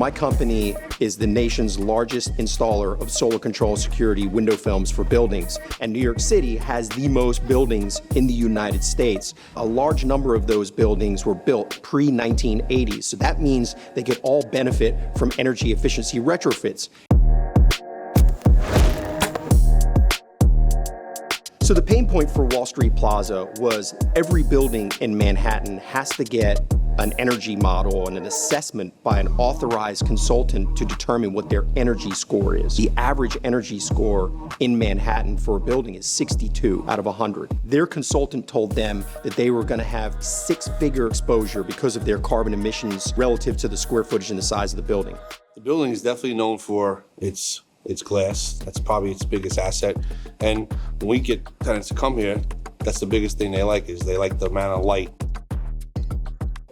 My company is the nation's largest installer of solar control security window films for buildings, and New York City has the most buildings in the United States. A large number of those buildings were built pre-1980s, so that means they could all benefit from energy efficiency retrofits. So the pain point for Wall Street Plaza was every building in Manhattan has to get an energy model and an assessment by an authorized consultant to determine what their energy score is. The average energy score in Manhattan for a building is 62 out of 100. Their consultant told them that they were going to have six-figure exposure because of their carbon emissions relative to the square footage and the size of the building. The building is definitely known for its glass. That's probably its biggest asset. And when we get tenants to come here, that's the biggest thing they like, is they like the amount of light.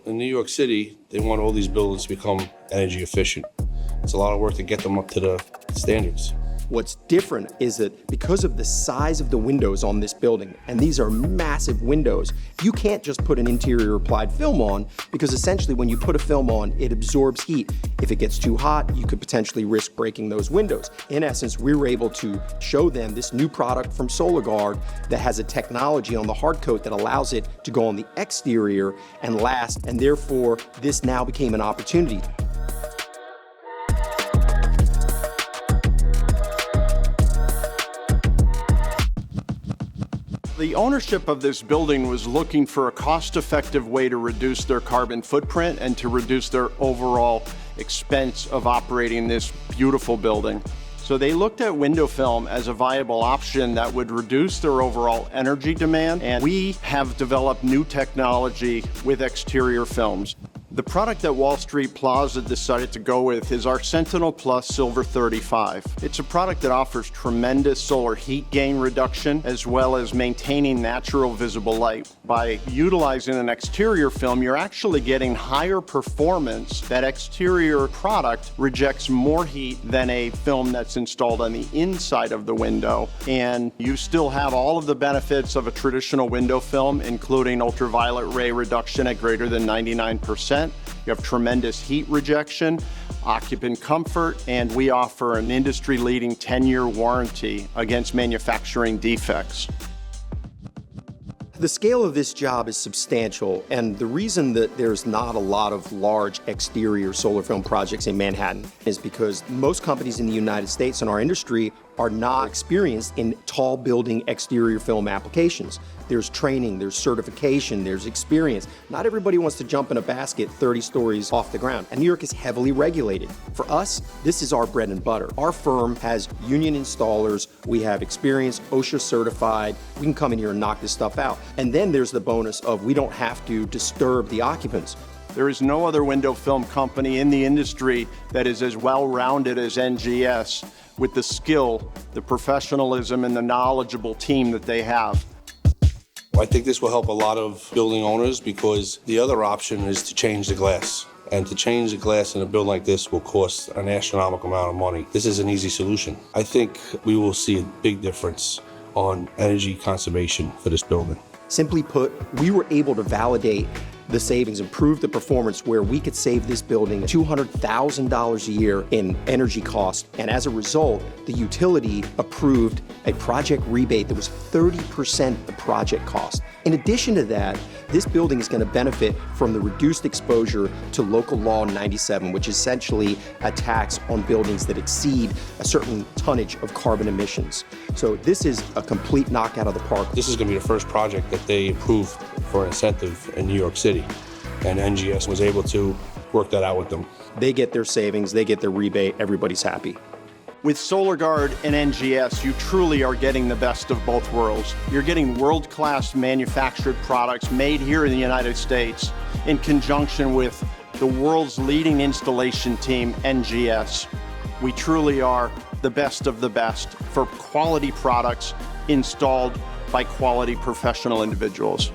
In New York City, they want all these buildings to become energy efficient. It's a lot of work to get them up to the standards. What's different is that because of the size of the windows on this building, and these are massive windows, you can't just put an interior applied film on, because essentially when you put a film on, it absorbs heat. If it gets too hot, you could potentially risk breaking those windows. In essence, we were able to show them this new product from Solar Gard that has a technology on the hard coat that allows it to go on the exterior and last, and therefore this now became an opportunity. The ownership of this building was looking for a cost-effective way to reduce their carbon footprint and to reduce their overall expense of operating this beautiful building. So they looked at window film as a viable option that would reduce their overall energy demand, and we have developed new technology with exterior films. The product that Wall Street Plaza decided to go with is our Sentinel Plus Silver 35. It's a product that offers tremendous solar heat gain reduction as well as maintaining natural visible light. By utilizing an exterior film, you're actually getting higher performance. That exterior product rejects more heat than a film that's installed on the inside of the window, and you still have all of the benefits of a traditional window film, including ultraviolet ray reduction at greater than 99%. You have tremendous heat rejection, occupant comfort, and we offer an industry-leading 10-year warranty against manufacturing defects. The scale of this job is substantial, and the reason that there's not a lot of large exterior solar film projects in Manhattan is because most companies in the United States in our industry are not experienced in tall building exterior film applications. There's training, there's certification, there's experience. Not everybody wants to jump in a basket 30 stories off the ground, and New York is heavily regulated. For us, this is our bread and butter. Our firm has union installers, we have experience, OSHA certified, we can come in here and knock this stuff out. And then there's the bonus of we don't have to disturb the occupants. There is no other window film company in the industry that is as well-rounded as NGS with the skill, the professionalism, and the knowledgeable team that they have. I think this will help a lot of building owners because the other option is to change the glass. And to change the glass in a building like this will cost an astronomical amount of money. This is an easy solution. I think we will see a big difference on energy conservation for this building. Simply put, we were able to validate the savings, improve the performance where we could save this building $200,000 a year in energy costs. And as a result, the utility approved a project rebate that was 30% the project cost. In addition to that, this building is going to benefit from the reduced exposure to Local Law 97, which is essentially a tax on buildings that exceed a certain tonnage of carbon emissions. So this is a complete knockout of the park. This is going to be the first project that they approved for an incentive in New York City, and NGS was able to work that out with them. They get their savings, they get their rebate, everybody's happy. With Solar Gard and NGS, you truly are getting the best of both worlds. You're getting world-class manufactured products made here in the United States in conjunction with the world's leading installation team, NGS. We truly are the best of the best for quality products installed by quality professional individuals.